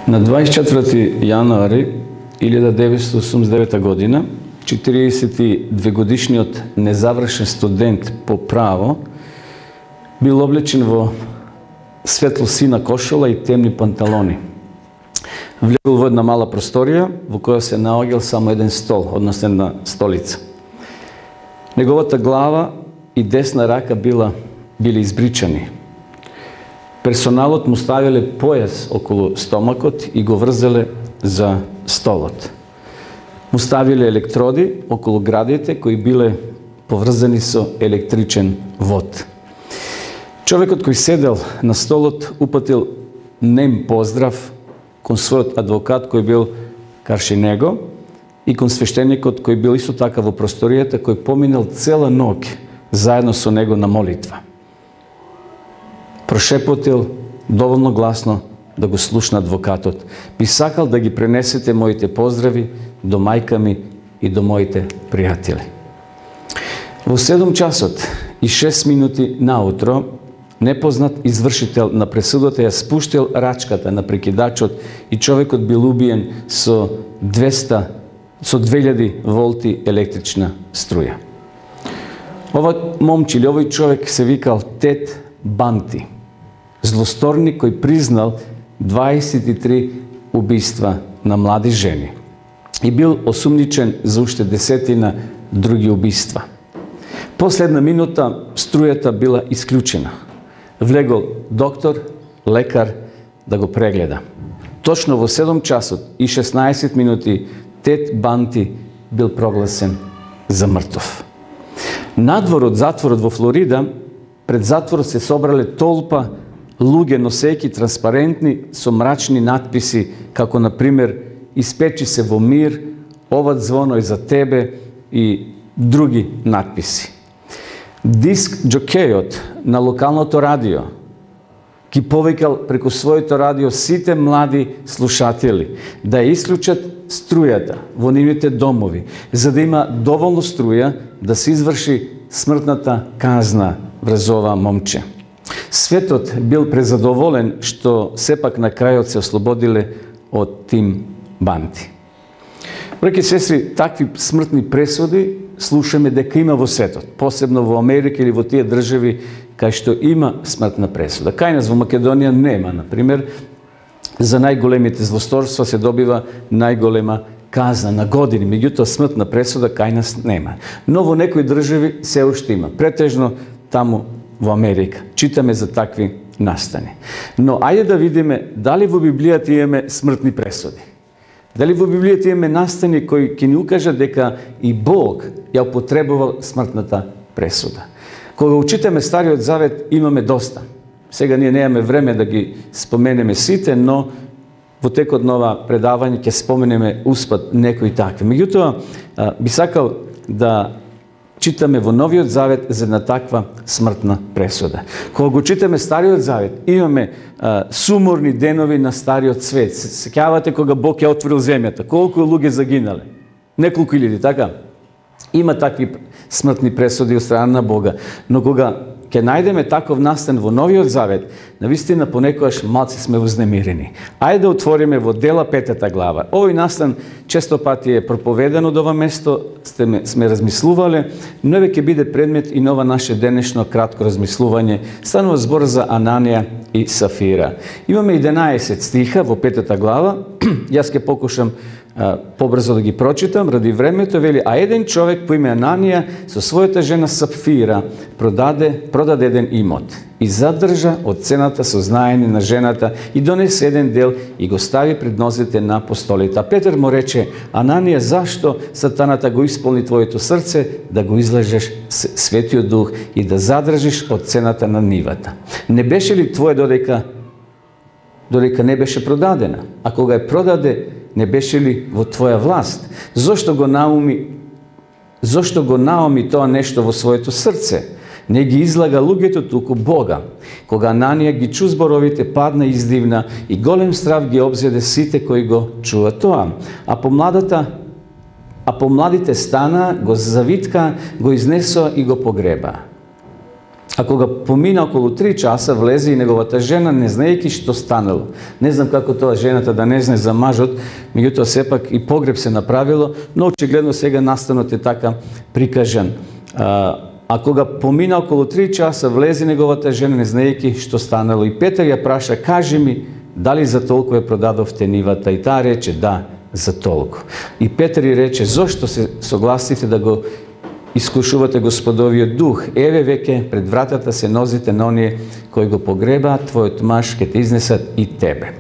На 24 јануари 1989 година, 42-годишниот незавршен студент по право бил облечен во светло-сина кошула и темни панталони. Влегол во една мала просторија во која се наоѓал само еден стол, односно една столица. Неговата глава и десна рака били избричани. Персоналот му ставиле појас околу стомакот и го врзеле за столот. Му ставиле електроди околу градите кои биле поврзани со електричен вод. Човекот кој седел на столот упатил нем поздрав кон својот адвокат кој бил карши него и кон свештеникот кој бил исто така во просторијата, кој поминал цела ноќ заедно со него на молитва. Прошепотил доволно гласно да го слушна адвокатот. Би сакал да ги пренесете моите поздрави до мајка ми и до моите пријатели. Во 7 часот и 6 минути наутро, непознат извршител на пресудата ја спуштил рачката на прекидачот и човекот бил убиен со 2000 волти електрична струја. Ова момче или овој човек се викал Тед Банти, злосторник кој признал 23 убиства на млади жени и бил осумничен за уште 10 други убиства. Последна минута струјата била исклучена. Влегол доктор, лекар да го прегледа. Точно во 7 часот и 16 минути Тед Банти бил прогласен за мртов. Надвор од затворот во Флорида, пред затворот се собрале толпа луѓе носејќи транспарентни со мрачни надписи, како на пример "Испечи се во мир", "Ова звоно е за тебе" и други надписи. Диск џокејот на локалното радио ги повикал преку своето радио сите млади слушатели да ја исклучат струјата во нивните домови, за да има доволно струја да се изврши смртната казна врз ова момче. Светот бил презадоволен што сепак на крајот се ослободиле од Тим Банти. Браќи и сестри, такви смртни пресуди слушаме дека има во светот, посебно во Америка или во тие држави кај што има смртна пресуда. Кај нас во Македонија нема, например, за најголемите злосторства се добива најголема казна на години, меѓутоа смртна пресуда кај нас нема. Но во некои држави се уште има, претежно таму во Америка. Читаме за такви настани. Но ајде да видиме дали во Библијата имаме смртни пресуди. Дали во Библијата имаме настани кои ќе ни укажат дека и Бог ја употребувал смртната пресуда. Кога учитаме Стариот Завет имаме доста. Сега ние немаме време да ги споменеме сите, но во текот на ова предавање ќе споменеме успат некои такви. Меѓутоа, би сакал да читаме во Новиот Завет за една таква смртна пресуда. Кога го читаме Стариот Завет, имаме суморни денови на Стариот свет. Сеќавате кога Бог ја отворил земјата, колку луѓе загинале? Неколку илјади, така? Има такви смртни пресуди од страна на Бога. Но кога ќе најдеме таков настан во Новиот Завет, навистина понекогаш малце сме вознемирени. Ајде да отвориме во Дела 5 глава. Овој настан често пати е проповедан од ова место, сме размислувале, но еве ќе биде предмет и нова наше денешно кратко размислување. Станува збор за Ананија и Сафира. Имаме 11 стиха во 5 глава. Јас ќе покушам побрзо да ги прочитам ради времето. Вели: а еден човек по име Ананија со својата жена Сафира продаде еден имот и задржа од цената со знаење на жената и донесе еден дел и го стави пред нозете на апостолите. А Петар му рече: Ананија, зашто сатаната го исполни твоето срце да го излажеш Светиот Дух и да задржиш од цената на нивата? Не беше ли твое додека не беше продадена? А кога ја продаде, не беше ли во твоја власт? Зошто го наоми тоа нешто во своето срце? Не ги излага луѓето, туку Бога. Кога Ананија ги чу зборовите, падна издивна и голем страв ги обзеде сите кои го чуа тоа. А помладите стана, го завитка, го изнесоа и го погреба. А кога помина околу 3 часа, влезе и неговата жена, не знаејќи што станало. Не знам како тоа жената да не знае за мажот, меѓутоа сепак и погреб се направило, но очигледно сега настанот е така прикажан. А кога помина околу 3 часа, влезе неговата жена, не знаејќи што станало. И Петар ја праша, кажи ми, дали за толку ја продадовте нивата? И таа рече, да, за толку. И Петар ја рече, зошто се согласите да го искушувате Господовиот дух? Еве веќе пред вратата се нозите на оние кои го погребаат, твојот маж ќе те изнесат и тебе.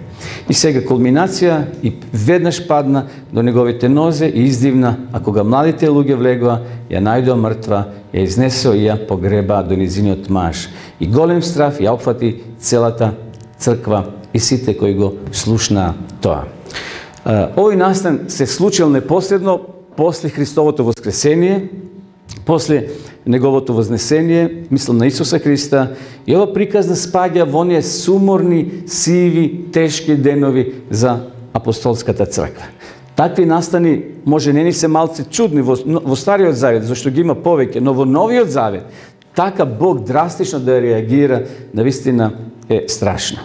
И сега кулминација и веднаш падна до неговите нозе и издивна, а кога младите луѓе влегоа, ја најдоа мртва, ја изнесоа и ја погребаа до низиниот маж. И голем страф ја опфати целата црква и сите кои го слушнаа тоа. Овој настан се случил непосредно после Христовото воскресение, после неговото вознесение, мислам на Исуса Христа, и ова приказна спаѓа во оние суморни, сиви, тешки денови за апостолската црква. Такви настани може не ни се малце чудни во Стариот Завет, зашто ги има повеќе, но во Новиот Завет така Бог драстично да реагира, навистина е страшно.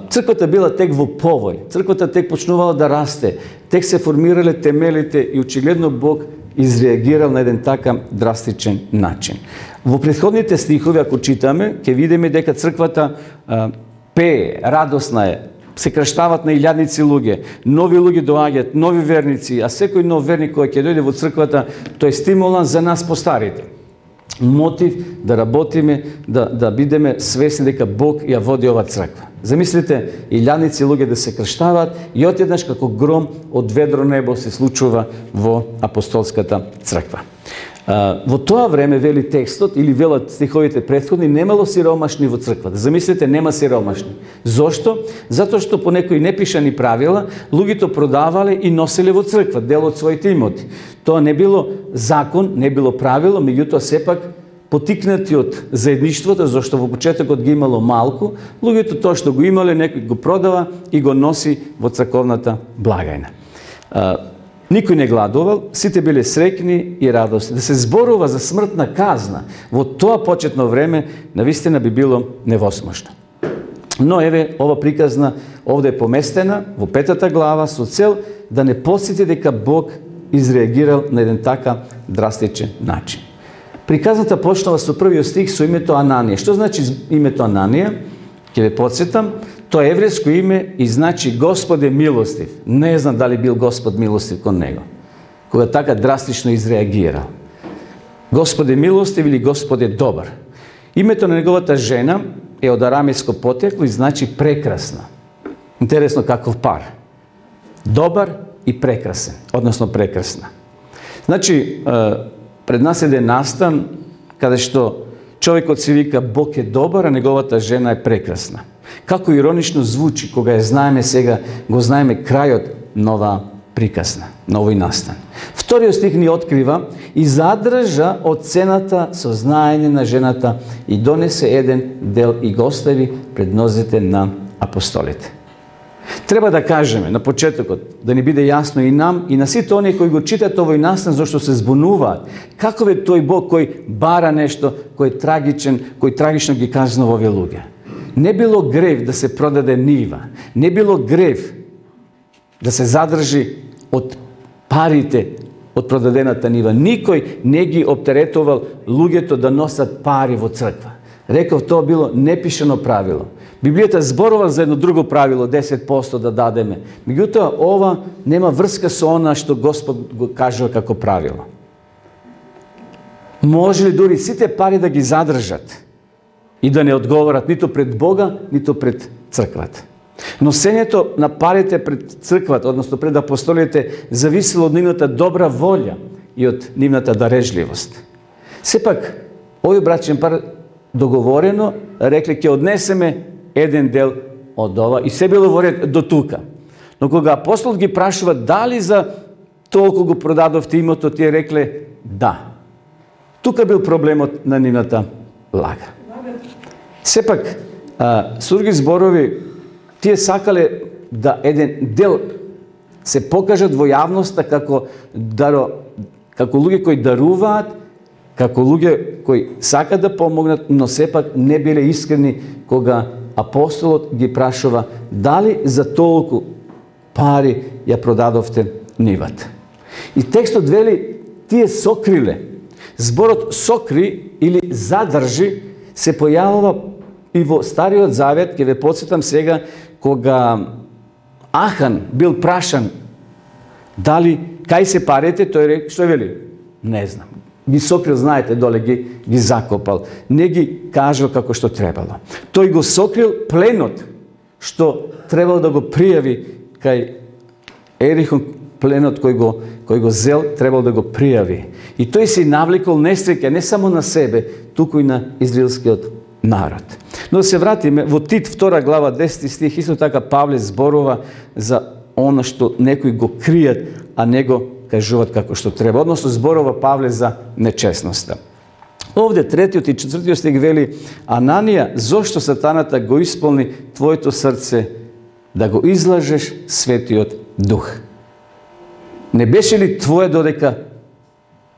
Црквата била тек во повој, црквата тек почнувала да расте, тек се формирале темелите и очигледно Бог изреагирал на еден така драстичен начин. Во претходните стихови, ако читаме, ќе видиме дека црквата пее, радосна е, се крштават на илјадници луѓе, нови луѓе доаѓаат, нови верници, а секој нов верник кој ќе дојде во црквата, тој е стимулан за нас постарите. Мотив да работиме, да бидеме свесни дека Бог ја води ова црква. Замислите, илјадници луѓе да се крштаваат и одеднаш како гром од ведро небо се случува во апостолската црква. Во тоа време, вели текстот, или велат стиховите претходни, немало сиромашни во црквата. Замислите, нема сиромашни. Зошто? Затоа што по некои непишани правила, луѓето продавале и носеле во црква дел од своите имоти. Тоа не било закон, не било правило, меѓутоа сепак потикнати од заедништвото, зашто во почетокот ги имало малку, луѓето тоа што го имале, некој го продава и го носи во црковната благајна. Никој не гладувал, сите биле среќни и радосни. Да се зборува за смртна казна во тоа почетно време, навистина би било невозможно. Но еве, ова приказна овде е поместена во 5 глава со цел да не подсети дека Бог изреагирал на еден така драстичен начин. Приказната почнува со првиот стих со името Ананија. Што значи името Ананија? Ќе ве подсетам, тоа е еврејско име и значи Господ е милостив. Не знам дали бил Господ милостив кон него, кога така драстично изреагирал. Господ е милостив или Господ е добар. Името на неговата жена е од арамејско потекло и значи прекрасна. Интересно каков пар. Добар и прекрасен, односно прекрасна. Значи, пред нас еден настан каде што човекот се вика Бог е добар, а неговата жена е прекрасна. Како иронично звучи кога ја знаеме сега, го знаеме крајот на оваа приказна, на овој настан. Вториот стих ни открива и задржа од цената со знаење на жената и донесе еден дел и го остави пред нозете на апостолите. Треба да кажеме на почетокот, да ни биде јасно и нам, и на сите оние кои го читат овој настан, зашто се збунуваат. Каков е тој Бог кој бара нешто, кој е трагичен, кој трагично ги казнува овие луѓе? Не било грев да се продаде нива, не било грев да се задржи од парите од продадената нива. Никој не ги оптеретувал луѓето да носат пари во црква. Реков, тоа било непишано правило. Библијата зборува за едно друго правило, 10% да дадеме. Меѓутоа, ова нема врска со она што Господ го кажува како правило. Може ли дури сите пари да ги задржат и да не одговорат ниту пред Бога, ниту пред црквата? Носењето на парите пред црквата, односно пред апостолите, зависело од нивната добра волја и од нивната дарежливост. Сепак, овој брачен пар договорено рекле ќе однесеме еден дел од ова и се било во ред до тука. Но кога апостол ги прашува дали за толку го продадовте имото, тие рекле да. Тука бил проблемот на нивната лага. Сепак, со други зборови, тие сакале да еден дел се покажат во јавноста како луѓе кои даруваат, како луѓе кои сака да помогнат, но сепак не биле искрени кога апостолот ги прашува дали за толку пари ја продадовте нивата. И текстот вели тие сокриле. Зборот сокри или задржи се појавува и во Стариот Завет, ќе ве потсетам сега, кога Ахан бил прашан дали кај се парите, тој рек, што вели? Не знам. Ги сокрил, знаете, доле ги закопал. Не ги кажал како што требало. Тој го сокрил пленот, што требало да го пријави кај Ерихон, пленот кој го зел, требало да го пријави. И тој си навлекол несреќа не само на себе, туку и на израелскиот народ. Но да се вратиме во Тит 2 глава 10 стих, исто така Павле зборува за оно што некои го кријат, а не го кажуваат како што треба. Односно зборува Павле за нечесноста. Овде 3 и 4 стих вели: Ананија, зошто сатаната го исполни твоето срце да го излажеш Светиот Дух? Не беше ли твое додека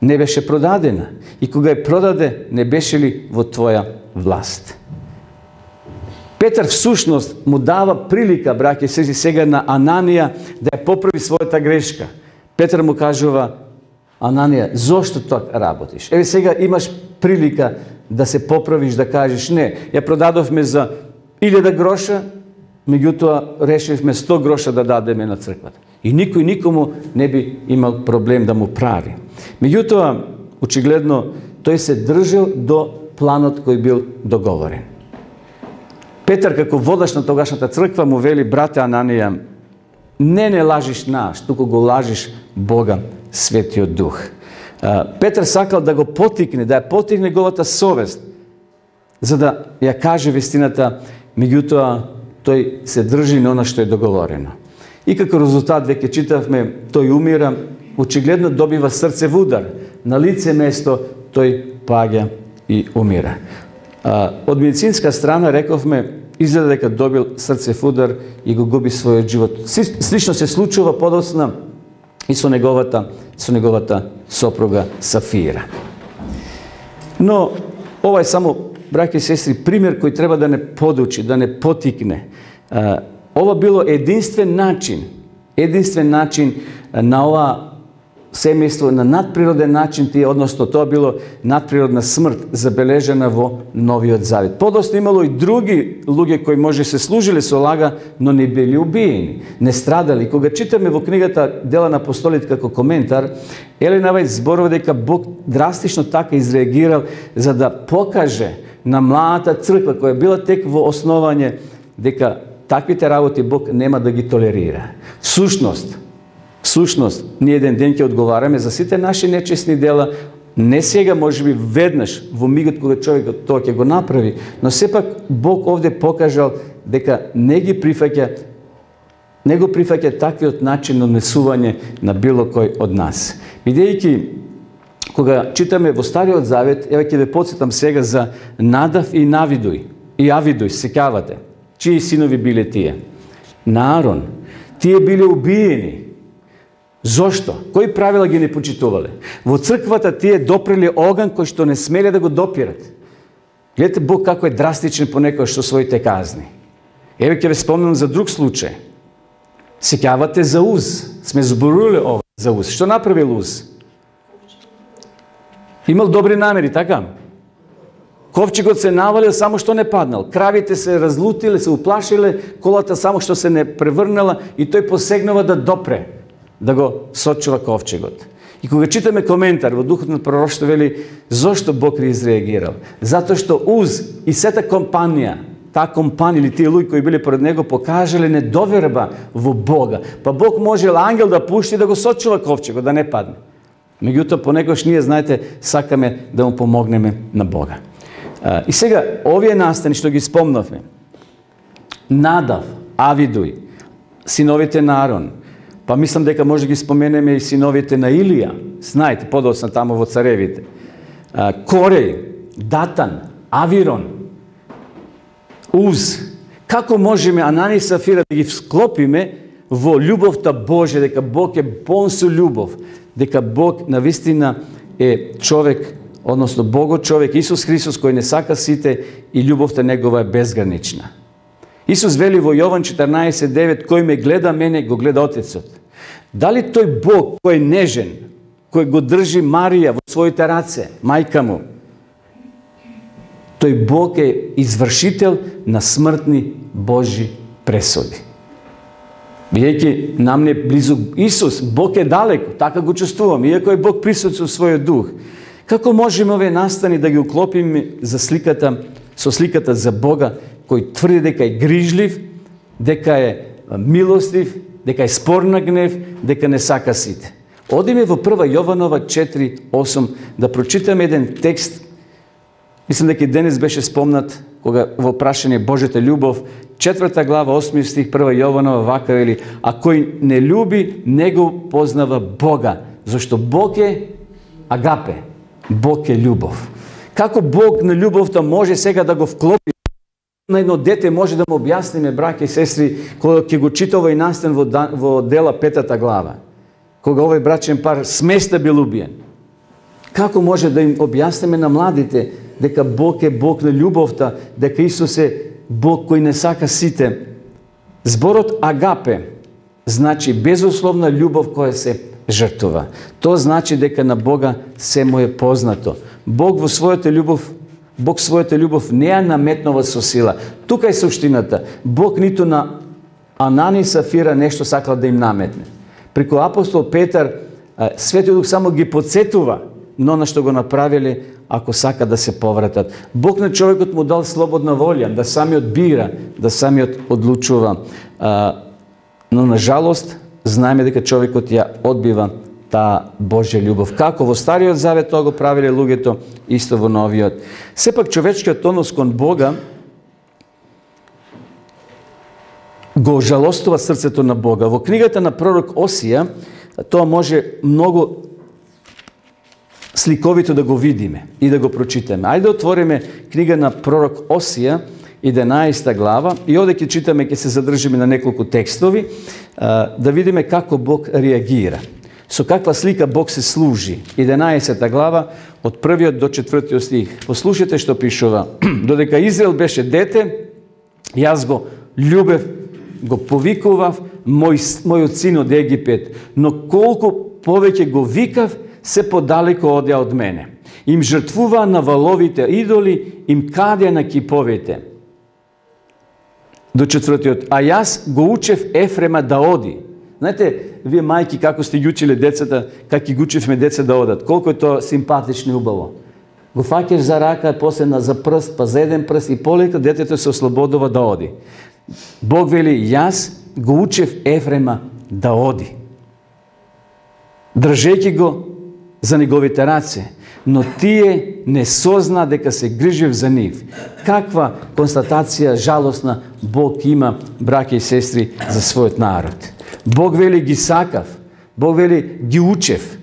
не беше продадена? И кога ја продаде, не беше ли во твоја власт? Петар всушност му дава прилика, браќи и сега на Ананија да ја поправи својата грешка. Петар му кажува: Ананија, зошто така работиш? Еве сега имаш прилика да се поправиш, да кажеш не, ја продадовме за 1000 гроша, меѓутоа решивме 100 гроша да дадеме на црквата. И никој никому не би имал проблем да му прави. Меѓутоа, очигледно, тој се држал до планот кој бил договорен. Петар, како водаш на тогашната црква, му вели: брате Ананија, не лажиш нас, туку го лажиш Бога, Светиот Дух. Петар сакал да го потикне, да ја потикне неговата совест, за да ја каже вистината, меѓутоа тој се држи на она што е договорено. И како резултат, веќе читавме, тој умира, очигледно добива срцев удар. На лице место тој паѓа и умира. Од медицинска страна, рековме, изгледа дека добил срцев удар и го губи својот живот. Слично се случува подоцна и со неговата сопруга Сафира. Но ова е само, браќи и сестри, пример кој треба да не подучи, да не потикне. Ова било единствен начин на ова семејство, на надприроден начин, односно тоа било надприродна смрт забележена во Новиот Завет. Подоцна имало и други луѓе кои може се служиле со лага, но не били убиени, не страдали. Кога читаме во книгата Дела на апостолите како коментар, Елена Вајд зборува дека Бог драстично така изреагирал за да покаже на младата црква која била тек во основање дека таквите работи Бог нема да ги толерира. Всушност, ние еден ден ќе одговараме за сите наши нечестни дела, не сега, можеби веднаш, во мигот кога човекот тоа ќе го направи, но сепак Бог овде покажал дека не го прифаќа таквиот начин на однесување на било кој од нас. Бидејќи, кога читаме во Стариот Завет, еве ќе ве потсетам сега за Надав и Авидуј, сеќавате. Чии синови биле тие? На Арон. Тие биле убиени. Зошто? Кои правила ги не почитувале? Во црквата тие допрели оган кој што не смеле да го допират. Гледате Бог како е драстичен понекогаш со своите казни. Еве ќе ве спомнам за друг случај. Сеќавате за Уз. Сме зборувале ова за Уз. Што направил Уз? Имал добри намери, така? Ковчегот се навалил, само што не паднал. Кравите се разлутиле, се уплашиле, колата само што се не преврнала и тој посегнува да допре, да го сочува ковчегот. И кога читаме коментар во духот на пророштво, вели зошто Бог изреагирал? Затоа што Уз и сета компанија, таа компанија или тие луѓе кои биле пред него покажале недоверба во Бога. Па Бог можел ангел да пушти да го сочува ковчегот, да не падне. Меѓутоа понекогаш ние, знаете, сакаме да му помогнеме на Бога. И сега, овие настани што ги спомнавме, Надав, Авидуј, синовите на Арон, па мислам дека може ги споменеме и синовите на Илија, знаете, подоцна тамо во царевите, Кореј, Датан, Авирон, Уз. Како можеме Анани и Сафира да ги склопиме во љубовта Божја, дека Бог е полн со љубов, дека Бог навистина е човек односно Богот човек, Исус Христос, кој не сака сите и љубовта негова е безгранична. Исус вели во Јован 14:9, кој ме гледа мене, го гледа Отецот. Дали тој Бог кој е нежен, кој го држи Марија во своите раце, мајка му, тој Бог е извршител на смртни Божи пресуди. Бидејќи нам не близу Исус, Бог е далеко, така го чувствувам, иако е Бог присутен со својот дух. Како можеме овие настани да ги уклопиме за сликата, со сликата за Бога, кој тврди дека е грижлив, дека е милостив, дека е спор на гнев, дека не сака сите? Одиме во 1 Јованова 4:8 да прочитаме еден текст. Мислам дека денес беше спомнат кога во прашање Божјата љубов, 4 глава 8 стих 1 Јованова вака вели: а кој не љуби, не го познава Бога, зашто Бог е агапе, Бог е љубов. Како Бог на љубовта може сега да го вклопи на едно дете, може да му објасниме, браќа и сестри, кога ќе го чита овој настан во Дела 5 глава, кога овој брачен пар сместа бил убиен. Како може да им објасниме на младите дека Бог е Бог на љубовта, дека Исус е Бог кој не сака сите? Зборот агапе значи безусловна љубов која се жртвува. Тоа значи дека на Бога се му е познато. Бог својата љубов не ја наметнува со сила. Тука е суштината. Бог ниту на Анани и Сафира нешто сакал да им наметне. Преку апостол Петар, Светиот Дух само ги потсетува но на што го направиле ако сака да се повратат. Бог на човекот му дал слободна волја, да самиот бира, да самиот одлучува. Но на жалост, знаеме дека човекот ја одбива таа Божја љубов. Како во Стариот Завет тоа го правиле луѓето, исто во Новиот. Сепак човечкиот однос кон Бога го жалостува срцето на Бога. Во книгата на пророк Осија тоа може многу сликовито да го видиме и да го прочитаме. Ајде отвориме книга на пророк Осија, 11 глава, и овде ќе читаме, ќе се задржиме на неколку текстови, да видиме како Бог реагира. Со каква слика Бог се служи. 11 глава, од 1 до 4 стих. Послушайте што пишува. Додека Израел беше дете, јас го љубев, го повикував, мојот син од Египет, но колку повеќе го викав, се подалеко одеа од мене. Им жртвуваа на валовите идоли, им кадеа на киповите. До 4. А јас го учев Ефрема да оди. Знаете, вие мајки како сте ги училе децата, как ги учевме деца да одат, колку е тоа симпатично и убаво. Го фаќаш за рака, после за прст, па за еден прст и полека детето се ослободува да оди. Бог вели, јас го учев Ефрема да оди. Држејќи го за неговите раце, но тие не созна дека се грижев за нив. Каква констатација жалосна Бог има, браќа и сестри, за својот народ. Бог вели ги сакав, Бог вели ги учев.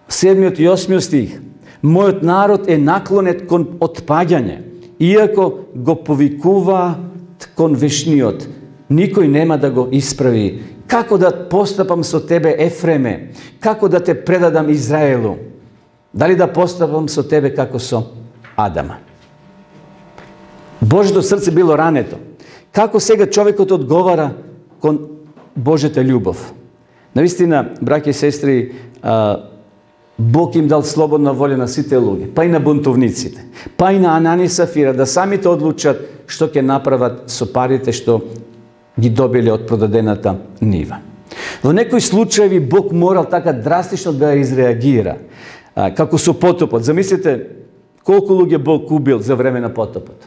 7 и 8 стих. Мојот народ е наклонет кон отпаѓање, иако го повикуваат кон вешниот. Никој нема да го исправи. Како да постапам со тебе, Ефреме? Како да те предадам Израелу? Дали да постапам со тебе како со Адама? Божјото срце било рането. Како сега човекот одговара кон Божјата љубов? Навистина, браќа и сестри, Бог им дал слободна волја на сите луѓе, па и на бунтовниците, па и на Анани и Сафира, да самите одлучат што ќе направат со парите што ги добиле од продадената нива. Во некои случаи Бог морал така драстично да изреагира, како со потопот. Замислите колку луѓе Бог убил за време на потопот.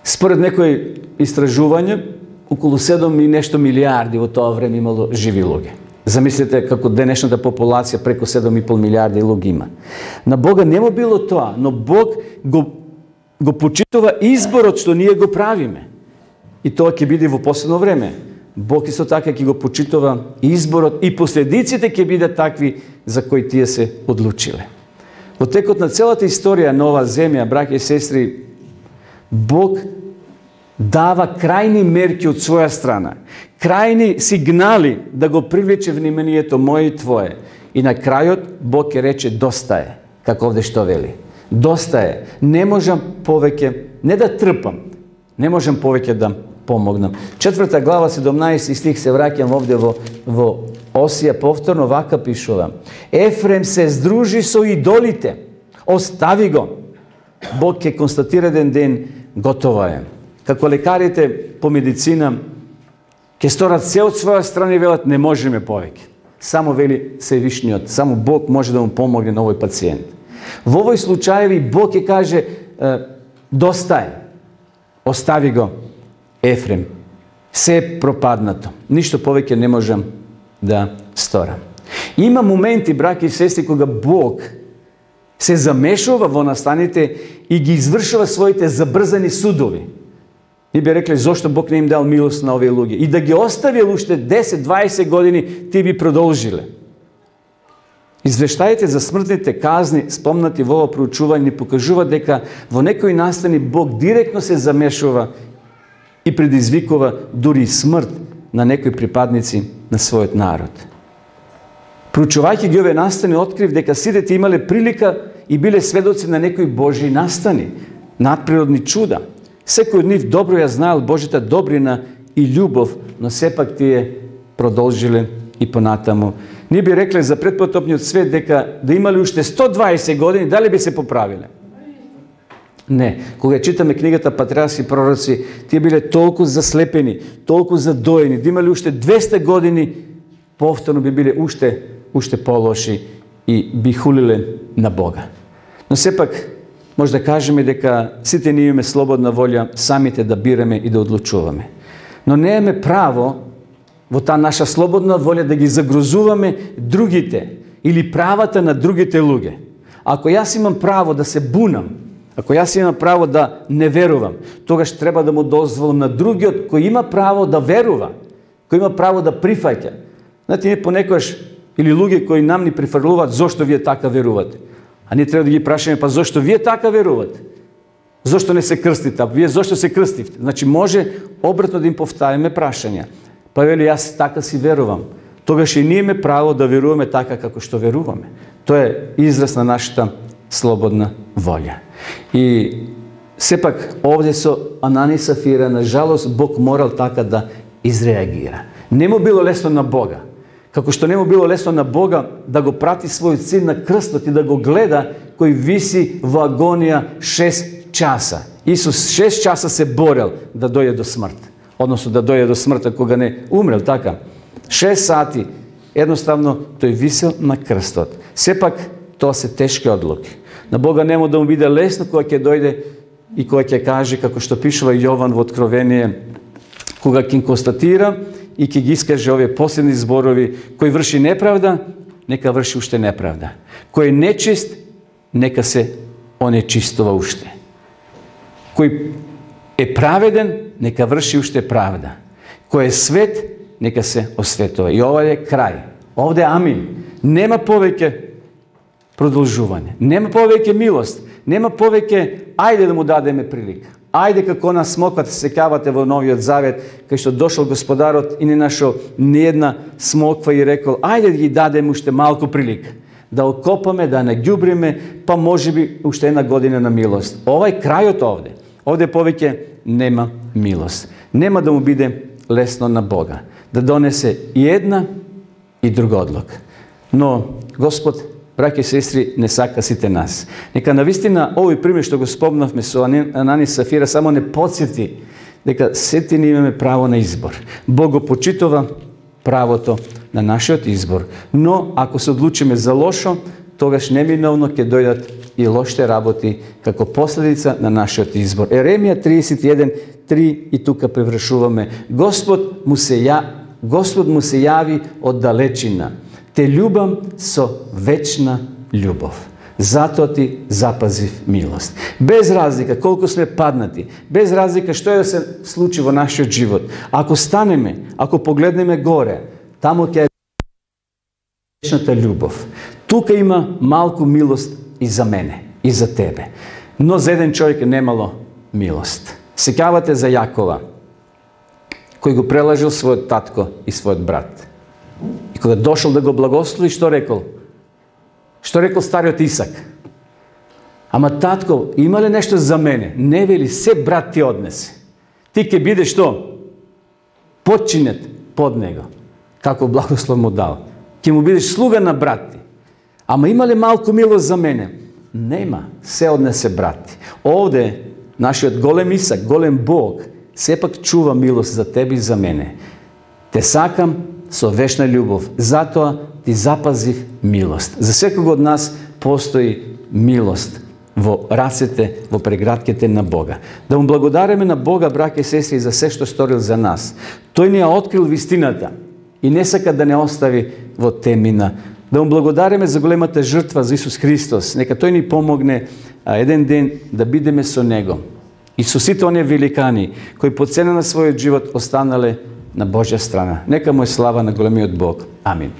Според некои истражувања, околу 7 и нешто милиарди во тоа време имало живи луѓе. Замислите како денешната популација преку 7,5 милиарди луѓе има. На Бога не му било тоа, но Бог го почитува изборот што ние го правиме. И тоа ќе биде во последно време. Бог исто така ќе го почитува изборот и последиците ќе бидат такви за кои тие се одлучиле. Во текот на целата историја на оваа земја, браќа и сестри, Бог дава крајни мерки од своја страна, крајни сигнали да го привлече вниманието моје и твое. И на крајот Бог ќе рече доста е. како овде што вели. Доста е. Не можам повеќе, не да трпам, не можам повеќе да помогнам. 4 глава, 17 стих се враќам овде во Осија, повторно вака пишува. Ефрем се здружи со идолите, остави го. Бог ќе констатира еден ден, готово е. Како лекарите по медицина ќе сторат се од своја страна и велат не можеме повеќе. Само вели Севишниот, само Бог може да му помогне на овој пациент. Во овој случаеви Бог ќе каже доста е. Остави го Ефрем. Се е пропаднато. Ништо повеќе не можам да сторам. Има моменти, браќи и сестри, кога Бог се замешува во настаните и ги извршува своите забрзани судови. И би рекле, зошто Бог не им дал милост на овие луѓе? И да ги оставил уште 10-20 години, ти би продолжиле. Извештаите за смртните казни, спомнати во ова проучување, ни покажува дека во некои настани Бог директно се замешува и предизвикува дури и смрт на некои припадници на својот народ. Проучувајќи ги овие настани, открив дека сите имале прилика и биле сведоци на некои Божји настани, надприродни чуда. Секој од нив добро ја знаел Божјата добрина и љубов, но сепак тие продолжиле и понатаму. Ние би рекле за предпотопниот свет дека да имале уште 120 години, дали би се поправиле? Не. Кога читаме книгата Патриарси и пророци, тие биле толку заслепени, толку задоени, да имале уште 200 години, повторно би биле уште полоши и би хулиле на Бога. Но сепак, може да кажеме дека сите ние имаме слободна волја самите да бираме и да одлучуваме. Но не имаме право во таа наша слободна волја да ги загрозуваме другите или правата на другите луѓе. Ако јас имам право да се бунам, ако јас имам право да не верувам, тогаш треба да му дозволам на другиот кој има право да верува, кој има право да прифаќа. Знаете, ние понекогаш или луѓе кои нам ни прифрлуваат зошто вие така верувате. А ние треба да ги прашаме, па зошто вие така верувате? Зошто не се крстите? А вие зошто се крстивте? Значи може обратно да им повтариме прашања. Па вели, јас така си верувам. Тогаш и ние имаме право да веруваме така како што веруваме. Тоа е израз на нашата слободна волја. И сепак овде со Анани и Сафира, на жалост, Бог морал така да изреагира. Не му било лесно на Бога. Како што не му било лесно на Бога да го прати својот син на крстот и да го гледа кој виси во агонија 6 часа. Исус 6 часа се борел да дојде до смрт. Односно да дојде до смртта кога не умрел, така. 6 сати, едноставно, тој висел на крстот. Сепак, тоа се тешки одлуки. На Бога нема да му биде лесно кога ќе дојде и кога ќе каже, како што пишува Јован во Откровение, кога ќе констатира и ќе ги искаже овие последни зборови, кој врши неправда, нека врши уште неправда. Кој е нечист, нека се онечистува уште. Кој е праведен, нека врши уште правда. Кој е свет, нека се осветува. И ова е крај. Овде амин. Нема повеќе продолжување. Нема повеќе милост. Нема повеќе ајде да му дадеме прилика. Ајде како на смоквата се сеќавате во Новиот Завет, кај што дошол Господарот и не нашол ниедна смоква и рекол, ајде да ги дадеме уште малку прилика. Да окопаме, да не ѓубриме, па можеби уште една година на милост. Ова е крајот овде. Овде повеќе нема милост. Нема да му биде лесно на Бога. Да донесе и една и друга одлука. Но Господ, браќи и сестри, не сака сите нас. Нека навистина овој пример што го спомнавме со Анани и Сафира само не потсети дека сите ние имаме право на избор. Бог го почитува правото на нашиот избор. Но ако се одлучиме за лошо, тогаш неминовно ќе дојдат и лошите работи како последица на нашиот избор. Еремија 31:3 и тука превршуваме. Господ му се јави од далечина. Те љубам со вечна љубов. Затоа ти запазив милост. Без разлика колку сме паднати, без разлика што е да се случи во нашиот живот, ако станеме, ако погледнеме горе, таму ќе е вечната љубов. Тука има малку милост и за мене, и за тебе. Но за еден човек немало милост. Сеќавате за Јакова, кој го прелажил својот татко и својот брат. И кога дошол да го благослови, што рекол? Што рекол стариот Исак? Ама татко, има ли нешто за мене? Не вели, се брат ти однесе. Ти ќе бидеш што? Подчинет под него. Како благослов му дал. Ќе му бидеш слуга на брат ти. Ама има ли малку милост за мене? Нема, се однесе брат ти. Овде, нашиот голем Исак, голем Бог, сепак чува милост за тебе и за мене. Те сакам со вечна љубов, затоа ти запазив милост. За секого од нас постои милост во рацете, во прегратките на Бога. Да му благодариме на Бога, браќа и сестри, за се што сторил за нас. Тој ни ја открил вистината и не сака да не остави во темина. Да му благодариме за големата жртва за Исус Христос. Нека тој ни помогне еден ден да бидеме со него. И со сите оние великани кои по цена на својот живот останале на Божја страна. Нека му е слава на големиот Бог. Амин.